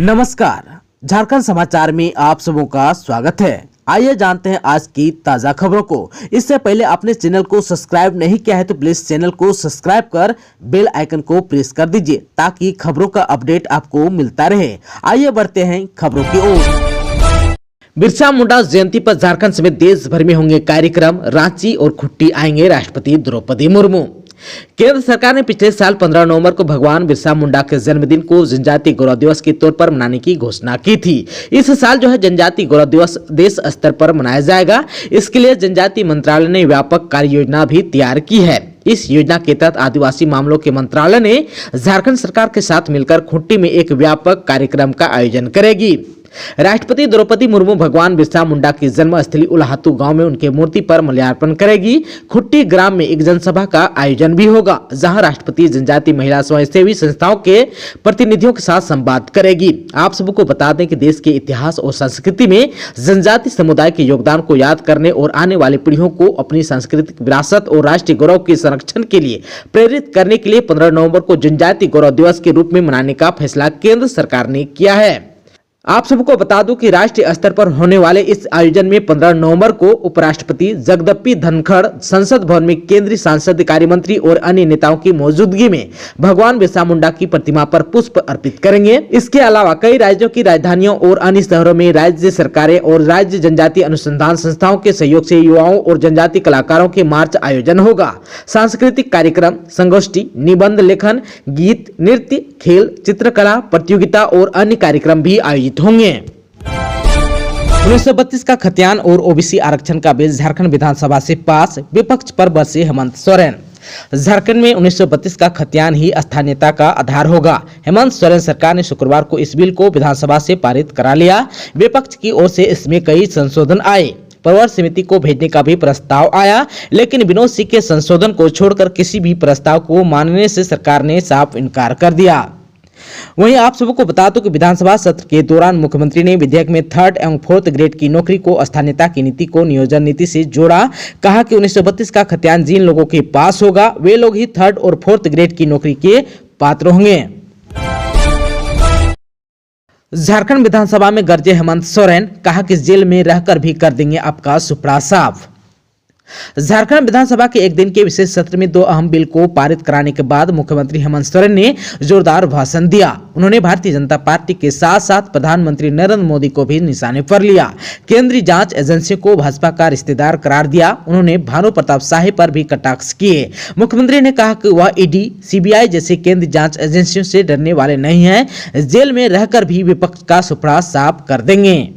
नमस्कार, झारखंड समाचार में आप सबों का स्वागत है। आइए जानते हैं आज की ताजा खबरों को। इससे पहले आपने चैनल को सब्सक्राइब नहीं किया है तो प्लीज चैनल को सब्सक्राइब कर बेल आइकन को प्रेस कर दीजिए ताकि खबरों का अपडेट आपको मिलता रहे। आइए बढ़ते हैं खबरों की ओर। बिरसा मुंडा जयंती पर झारखंड समेत देश भर में होंगे कार्यक्रम। रांची और खुट्टी आएंगे राष्ट्रपति द्रौपदी मुर्मू। केंद्र सरकार ने पिछले साल 15 नवंबर को भगवान बिरसा मुंडा के जन्मदिन को जनजातीय गौरव दिवस के तौर पर मनाने की घोषणा की थी। इस साल जनजातीय गौरव दिवस देश स्तर पर मनाया जाएगा। इसके लिए जनजातीय मंत्रालय ने व्यापक कार्य योजना भी तैयार की है। इस योजना के तहत आदिवासी मामलों के मंत्रालय ने झारखंड सरकार के साथ मिलकर खुट्टी में एक व्यापक कार्यक्रम का आयोजन करेगी। राष्ट्रपति द्रौपदी मुर्मू भगवान बिरसा मुंडा की जन्मस्थली उल्हातू गांव में उनके मूर्ति पर माल्यार्पण करेगी। खुट्टी ग्राम में एक जनसभा का आयोजन भी होगा, जहां राष्ट्रपति जनजातीय महिला स्वयंसेवी संस्थाओं के प्रतिनिधियों के साथ संवाद करेगी। आप सबको बता दें कि देश के इतिहास और संस्कृति में जनजातीय समुदाय के योगदान को याद करने और आने वाली पीढ़ियों को अपनी सांस्कृतिक विरासत और राष्ट्रीय गौरव के संरक्षण के लिए प्रेरित करने के लिए 15 नवंबर को जनजातीय गौरव दिवस के रूप में मनाने का फैसला केंद्र सरकार ने किया है। आप सबको बता दूं कि राष्ट्रीय स्तर पर होने वाले इस आयोजन में 15 नवंबर को उपराष्ट्रपति जगदप्पी धनखड़ संसद भवन में केंद्रीय सांसद कार्य मंत्री और अन्य नेताओं की मौजूदगी में भगवान बिरसा मुंडा की प्रतिमा पर पुष्प अर्पित करेंगे। इसके अलावा कई राज्यों की राजधानियों और अन्य शहरों में राज्य सरकारें और राज्य जनजातीय अनुसंधान संस्थाओं के सहयोग से युवाओं और जनजातीय कलाकारों के मार्च आयोजन होगा। सांस्कृतिक कार्यक्रम, संगोष्ठी, निबंध लेखन, गीत, नृत्य, खेल, चित्रकला प्रतियोगिता और अन्य कार्यक्रम भी आयोजित होंगे। 1932 का खतियान और ओबीसी आरक्षण का बिल झारखंड विधानसभा से पास, विपक्ष पर बरसे हेमंत सोरेन। झारखंड में 1932 का खतियान ही स्थानीयता का आधार होगा। हेमंत सोरेन सरकार ने शुक्रवार को इस बिल को विधानसभा से पारित करा लिया। विपक्ष की ओर से इसमें कई संशोधन आए। प्रवर समिति को भेजने का भी प्रस्ताव आया, लेकिन विनोद सिंह के संशोधन को छोड़कर किसी भी प्रस्ताव को मानने से सरकार ने साफ इनकार कर दिया। वहीं आप सबको बता दूं कि विधानसभा सत्र के दौरान मुख्यमंत्री ने विधेयक में 3rd एवं 4th ग्रेड की नौकरी को स्थानीयता की नीति को नियोजन नीति से जोड़ा। कहा कि 1932 का खतियान जिन लोगों के पास होगा वे लोग ही 3rd और 4th ग्रेड की नौकरी के पात्र होंगे। झारखंड विधानसभा में गरजे हेमंत सोरेन, कहा कि जेल में रहकर भी कर देंगे आपका सुपड़ा साफ। झारखंड विधानसभा के एक दिन के विशेष सत्र में 2 अहम बिल को पारित कराने के बाद मुख्यमंत्री हेमंत सोरेन ने जोरदार भाषण दिया। उन्होंने भारतीय जनता पार्टी के साथ साथ प्रधानमंत्री नरेंद्र मोदी को भी निशाने पर लिया। केंद्रीय जांच एजेंसी को भाजपा का रिश्तेदार करार दिया। उन्होंने भानु प्रताप शाही पर भी कटाक्ष किए। मुख्यमंत्री ने कहा कि वह ईडी, सीबीआई जैसे केंद्रीय जांच एजेंसियों से डरने वाले नहीं हैं। जेल में रहकर भी विपक्ष का सुपड़ा साफ कर देंगे।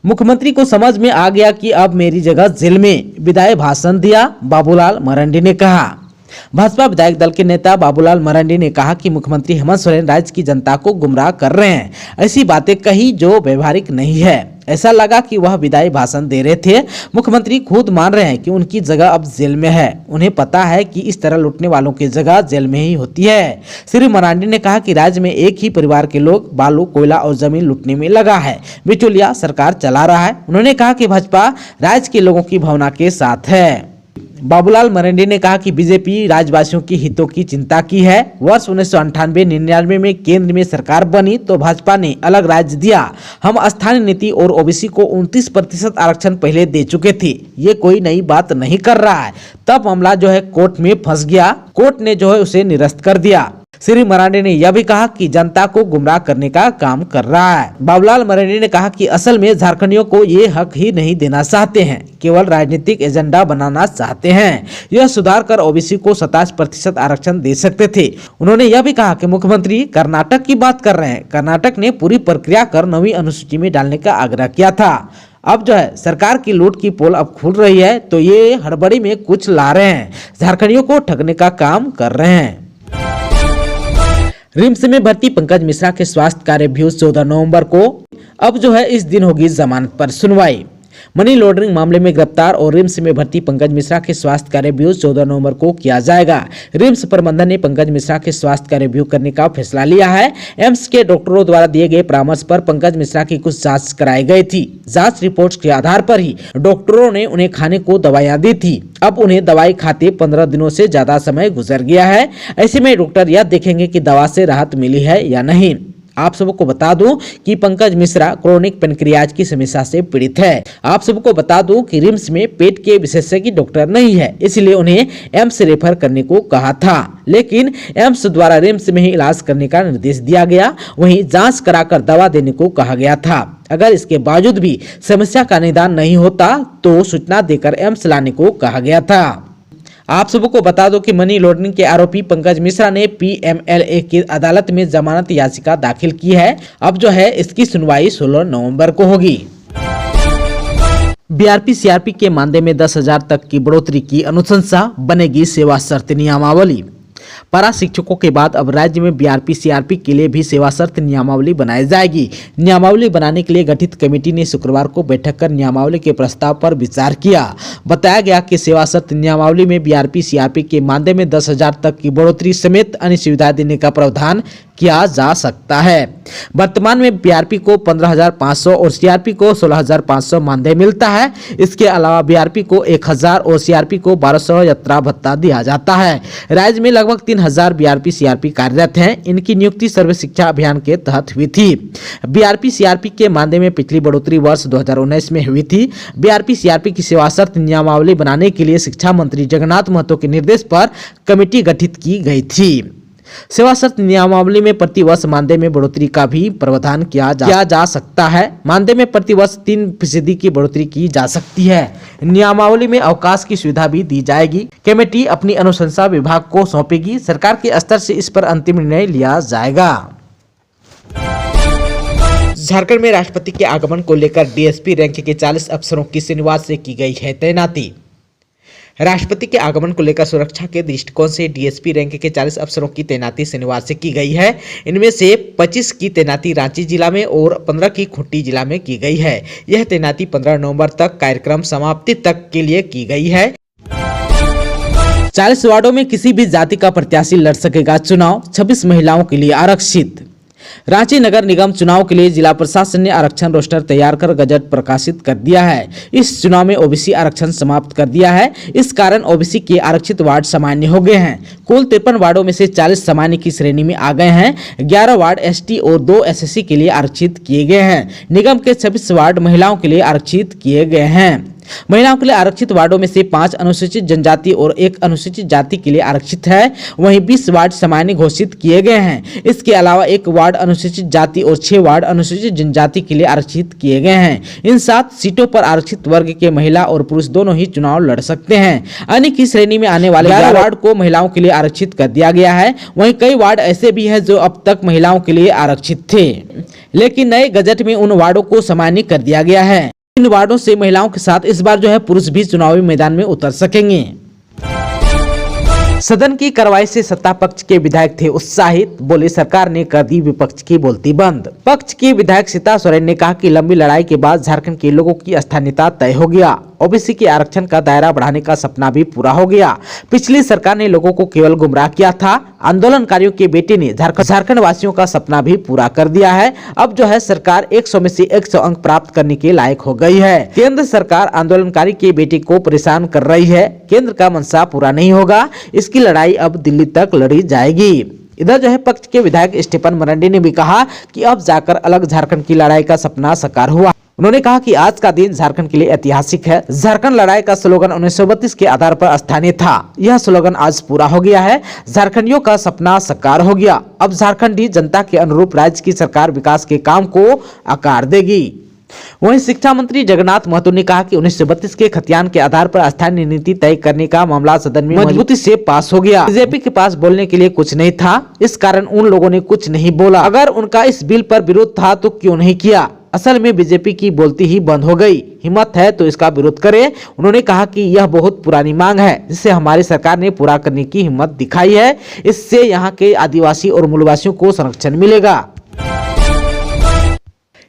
मुख्यमंत्री को समझ में आ गया कि अब मेरी जगह जेल में, विदाई भाषण दिया बाबूलाल मरांडी ने कहा। भाजपा विधायक दल के नेता बाबूलाल मरांडी ने कहा कि मुख्यमंत्री हेमंत सोरेन राज्य की जनता को गुमराह कर रहे हैं। ऐसी बातें कही जो व्यवहारिक नहीं है। ऐसा लगा कि वह विदाई भाषण दे रहे थे। मुख्यमंत्री खुद मान रहे हैं कि उनकी जगह अब जेल में है। उन्हें पता है कि इस तरह लूटने वालों की जगह जेल में ही होती है। श्री मरांडी ने कहा कि राज्य में एक ही परिवार के लोग बालू, कोयला और जमीन लूटने में लगा है। बिचौलिया सरकार चला रहा है। उन्होंने कहा कि भाजपा राज्य के लोगों की भावना के साथ है। बाबूलाल मरांडी ने कहा कि बीजेपी राज्यवासियों की हितों की चिंता की है। वर्ष 1998-99 में केंद्र में सरकार बनी तो भाजपा ने अलग राज्य दिया। हम स्थानीय नीति और ओबीसी को 29% आरक्षण पहले दे चुके थे। ये कोई नई बात नहीं कर रहा है। तब मामला कोर्ट में फंस गया। कोर्ट ने उसे निरस्त कर दिया। श्री मरांडी ने यह भी कहा कि जनता को गुमराह करने का काम कर रहा है। बाबूलाल मरांडी ने कहा कि असल में झारखंडियों को ये हक ही नहीं देना चाहते हैं, केवल राजनीतिक एजेंडा बनाना चाहते हैं। यह सुधार कर ओबीसी को 27% आरक्षण दे सकते थे। उन्होंने यह भी कहा कि मुख्यमंत्री कर्नाटक की बात कर रहे हैं। कर्नाटक ने पूरी प्रक्रिया कर 9वीं अनुसूची में डालने का आग्रह किया था। अब सरकार की लूट की पोल अब खुल रही है तो ये हड़बड़ी में कुछ ला रहे हैं, झारखंडियों को ठगने का काम कर रहे हैं। रिम्स में भर्ती पंकज मिश्रा के स्वास्थ्य कार्य भी 14 नवंबर को। अब इस दिन होगी जमानत पर सुनवाई। मनी लॉन्ड्रिंग मामले में गिरफ्तार और रिम्स में भर्ती पंकज मिश्रा के स्वास्थ्य का रिव्यू 14 नवंबर को किया जाएगा। रिम्स प्रबंधन ने पंकज मिश्रा के स्वास्थ्य का रिव्यू करने का फैसला लिया है। एम्स के डॉक्टरों द्वारा दिए गए परामर्श पर पंकज मिश्रा की कुछ जांच कराई गई थी। जांच रिपोर्ट के आधार पर ही डॉक्टरों ने उन्हें खाने को दवाइयां दी थी। अब उन्हें दवाई खाते 15 दिनों से ज्यादा समय गुजर गया है। ऐसे में डॉक्टर यह देखेंगे कि दवा से राहत मिली है या नहीं। आप सबको बता दूं कि पंकज मिश्रा क्रोनिक पेनक्रियाज की समस्या से पीड़ित है। आप सबको बता दूं कि रिम्स में पेट के विशेषज्ञ डॉक्टर नहीं है, इसलिए उन्हें एम्स रेफर करने को कहा था, लेकिन एम्स द्वारा रिम्स में ही इलाज करने का निर्देश दिया गया। वहीं जांच कराकर दवा देने को कहा गया था। अगर इसके बावजूद भी समस्या का निदान नहीं होता तो सूचना देकर एम्स लाने को कहा गया था। आप सबको बता दो कि मनी लॉन्ड्रिंग के आरोपी पंकज मिश्रा ने PMLA की अदालत में जमानत याचिका दाखिल की है। अब जो है इसकी सुनवाई 16 नवंबर को होगी। BRP CRP के मानदेय में 10,000 तक की बढ़ोतरी की अनुशंसा, बनेगी सेवा शर्त नियमावली। पारा शिक्षकों के बाद अब राज्य में BRP CRP के लिए भी सेवा शर्त नियमावली बनाई जाएगी। नियमावली बनाने के लिए गठित कमेटी ने शुक्रवार को बैठक कर नियमावली के प्रस्ताव पर विचार किया। बताया गया कि सेवा शर्त नियमावली में BRP CRP के मानदेय में 10,000 तक की बढ़ोतरी समेत अन्य सुविधाएं देने का प्रावधान किया जा सकता है। वर्तमान में BRP को 15,500 और CRP को 16,500 मानदेय मिलता है। इसके अलावा BRP को 1,000 और CRP को 1,200 यात्रा भत्ता दिया जाता है। राज्य में लगभग 3,000 BRP CRP कार्यरत हैं। इनकी नियुक्ति सर्व शिक्षा अभियान के तहत हुई थी। BRP CRP के मानदेय में पिछली बढ़ोतरी वर्ष 2019 में हुई थी। BRP CRP की सेवा शर्त नियमावली बनाने के लिए शिक्षा मंत्री जगन्नाथ महतो के निर्देश पर कमेटी गठित की गई थी। सेवा शर्त नियमावली में प्रति वर्ष मानदेय में बढ़ोतरी का भी प्रावधान किया जा सकता है। मानदेय में प्रति वर्ष 3% की बढ़ोतरी की जा सकती है। नियमावली में अवकाश की सुविधा भी दी जाएगी। कमेटी अपनी अनुशंसा विभाग को सौंपेगी। सरकार के स्तर से इस पर अंतिम निर्णय लिया जाएगा। झारखंड में राष्ट्रपति के आगमन को लेकर DSP रैंक के 40 अफसरों की शनिवार से की गई है तैनाती। राष्ट्रपति के आगमन को लेकर सुरक्षा के दृष्टिकोण से DSP रैंक के 40 अफसरों की तैनाती शनिवार से की गई है। इनमें से 25 की तैनाती रांची जिला में और 15 की खूंटी जिला में की गई है। यह तैनाती 15 नवंबर तक कार्यक्रम समाप्ति तक के लिए की गई है। 40 वार्डों में किसी भी जाति का प्रत्याशी लड़ सकेगा चुनाव, 26 महिलाओं के लिए आरक्षित। रांची नगर निगम चुनाव के लिए जिला प्रशासन ने आरक्षण रोस्टर तैयार कर गजट प्रकाशित कर दिया है। इस चुनाव में OBC आरक्षण समाप्त कर दिया है। इस कारण OBC के आरक्षित वार्ड सामान्य हो गए हैं। कुल 53 वार्डों में से 40 सामान्य की श्रेणी में आ गए हैं। 11 वार्ड ST और 2 SC के लिए आरक्षित किए गए हैं। निगम के 26 वार्ड महिलाओं के लिए आरक्षित किए गए हैं। महिलाओं के लिए आरक्षित वार्डों में से 5 अनुसूचित जनजाति और 1 अनुसूचित जाति के लिए आरक्षित है। वहीं 20 वार्ड सामान्य घोषित किए गए हैं। इसके अलावा 1 वार्ड अनुसूचित जाति और 6 वार्ड अनुसूचित जनजाति के लिए आरक्षित किए गए हैं। इन 7 सीटों पर आरक्षित वर्ग के महिला और पुरुष दोनों ही चुनाव लड़ सकते हैं। अन्य की श्रेणी में आने वाले 11 वार्ड को महिलाओं के लिए आरक्षित कर दिया गया है। वहीं कई वार्ड ऐसे भी हैं जो अब तक महिलाओं के लिए आरक्षित थे, लेकिन नए गजट में उन वार्डों को सामान्य कर दिया गया है। इन वार्डों से महिलाओं के साथ इस बार जो है पुरुष भी चुनावी मैदान में उतर सकेंगे। सदन की कार्रवाई से सत्ता पक्ष के विधायक थे उत्साहित, बोले सरकार ने कर दी विपक्ष की बोलती बंद। पक्ष की विधायक सीता सोरेन ने कहा कि लंबी लड़ाई के बाद झारखंड के लोगों की स्थानीयता तय हो गया। OBC के आरक्षण का दायरा बढ़ाने का सपना भी पूरा हो गया। पिछली सरकार ने लोगों को केवल गुमराह किया था। आंदोलनकारियों के बेटे ने झारखंड वासियों का सपना भी पूरा कर दिया है। अब जो है सरकार 100 में से 100 अंक प्राप्त करने के लायक हो गई है। केंद्र सरकार आंदोलनकारी के बेटे को परेशान कर रही है। केंद्र का मंशा पूरा नहीं होगा। इसकी लड़ाई अब दिल्ली तक लड़ी जाएगी। इधर जो है पक्ष के विधायक स्टीफन मरांडी ने भी कहा कि अब जाकर अलग झारखंड की लड़ाई का सपना साकार हुआ। उन्होंने कहा कि आज का दिन झारखंड के लिए ऐतिहासिक है। झारखंड लड़ाई का स्लोगन 1932 के आधार पर स्थानीय था। यह स्लोगन आज पूरा हो गया है। झारखंडियों का सपना साकार हो गया। अब झारखंडी जनता के अनुरूप राज्य की सरकार विकास के काम को आकार देगी। वहीं शिक्षा मंत्री जगन्नाथ महतो ने कहा कि 1932 के खतियान के आधार पर स्थानीय नीति तय करने का मामला सदन में मजबूती से पास हो गया। बीजेपी के पास बोलने के लिए कुछ नहीं था, इस कारण उन लोगों ने कुछ नहीं बोला। अगर उनका इस बिल पर विरोध था तो क्यों नहीं किया। असल में बीजेपी की बोलती ही बंद हो गई। हिम्मत है तो इसका विरोध करे। उन्होंने कहा कि यह बहुत पुरानी मांग है जिसे हमारी सरकार ने पूरा करने की हिम्मत दिखाई है। इससे यहाँ के आदिवासी और मूलवासियों को संरक्षण मिलेगा।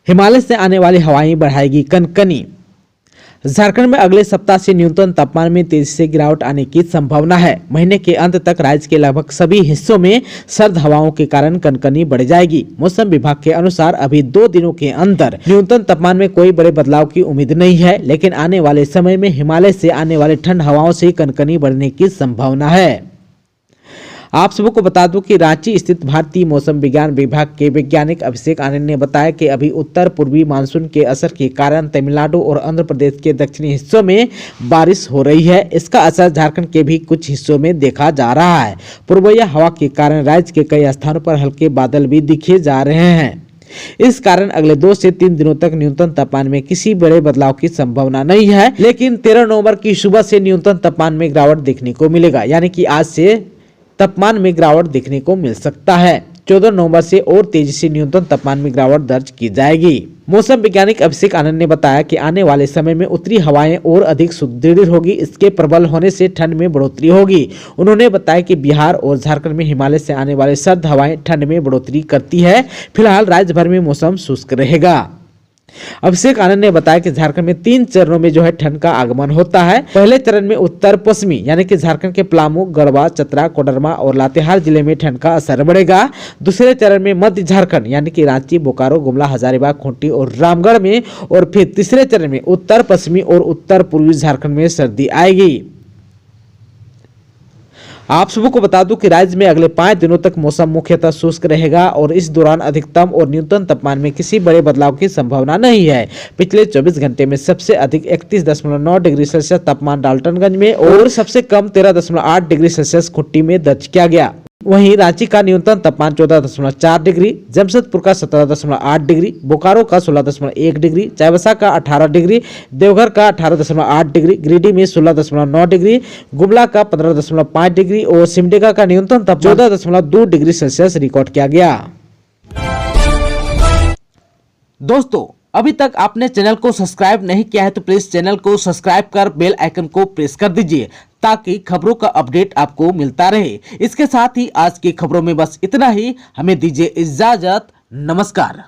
हिमालय से आने वाली हवाएं बढ़ाएगी कनकनी। झारखंड में अगले सप्ताह से न्यूनतम तापमान में तेजी से गिरावट आने की संभावना है। महीने के अंत तक राज्य के लगभग सभी हिस्सों में सर्द हवाओं के कारण कनकनी बढ़ जाएगी। मौसम विभाग के अनुसार अभी 2 दिनों के अंदर न्यूनतम तापमान में कोई बड़े बदलाव की उम्मीद नहीं है, लेकिन आने वाले समय में हिमालय से आने वाले ठंड हवाओं से कनकनी बढ़ने की संभावना है। आप सबको बता दूं कि रांची स्थित भारतीय मौसम विज्ञान विभाग के वैज्ञानिक अभिषेक आनंद ने बताया कि अभी उत्तर पूर्वी मानसून के असर के कारण तमिलनाडु और आंध्र प्रदेश के दक्षिणी हिस्सों में बारिश हो रही है। इसका असर झारखंड के भी कुछ हिस्सों में देखा जा रहा है। पूर्वीय हवा के कारण राज्य के कई स्थानों पर हल्के बादल भी दिखे जा रहे हैं। इस कारण अगले 2 से 3 दिनों तक न्यूनतम तापमान में किसी बड़े बदलाव की संभावना नहीं है, लेकिन 13 नवंबर की सुबह से न्यूनतम तापमान में गिरावट देखने को मिलेगा, यानी कि आज से तापमान में गिरावट देखने को मिल सकता है। 14 नवंबर से और तेजी से न्यूनतम तापमान में गिरावट दर्ज की जाएगी। मौसम वैज्ञानिक अभिषेक आनंद ने बताया कि आने वाले समय में उत्तरी हवाएं और अधिक सुदृढ़ होगी। इसके प्रबल होने से ठंड में बढ़ोतरी होगी। उन्होंने बताया कि बिहार और झारखंड में हिमालय से आने वाले सर्द हवाएं ठंड में बढ़ोतरी करती है। फिलहाल राज्य भर में मौसम शुष्क रहेगा। अभिषेक आनंद ने बताया कि झारखंड में 3 चरणों में जो है ठंड का आगमन होता है। पहले चरण में उत्तर पश्चिमी यानी कि झारखंड के पलामू, गढ़वा, चतरा, कोडरमा और लातेहार जिले में ठंड का असर बढ़ेगा। दूसरे चरण में मध्य झारखंड यानी कि रांची, बोकारो, गुमला, हजारीबाग, खूंटी और रामगढ़ में, और फिर तीसरे चरण में उत्तर पश्चिमी और उत्तर पूर्वी झारखंड में सर्दी आएगी। आप सबको बता दूं कि राज्य में अगले 5 दिनों तक मौसम मुख्यतः शुष्क रहेगा और इस दौरान अधिकतम और न्यूनतम तापमान में किसी बड़े बदलाव की संभावना नहीं है। पिछले 24 घंटे में सबसे अधिक 31.9 डिग्री सेल्सियस तापमान डाल्टनगंज में और सबसे कम 13.8 डिग्री सेल्सियस खूंटी में दर्ज किया गया। वहीं रांची का न्यूनतम तापमान 14.4 डिग्री, जमशेदपुर का 17.8 डिग्री, बोकारो का 16.1 डिग्री, चाईबासा का 18 डिग्री, देवघर का 18.8 डिग्री, गिरिडीह में 16.9 डिग्री, गुमला का 15.5 डिग्री और सिमडेगा का न्यूनतम तापमान 14.2 डिग्री सेल्सियस रिकॉर्ड किया गया। दोस्तों, अभी तक आपने चैनल को सब्सक्राइब नहीं किया है तो प्लीज चैनल को सब्सक्राइब कर बेल आइकन को प्रेस कर दीजिए ताकि खबरों का अपडेट आपको मिलता रहे। इसके साथ ही आज की खबरों में बस इतना ही। हमें दीजिए इजाजत। नमस्कार।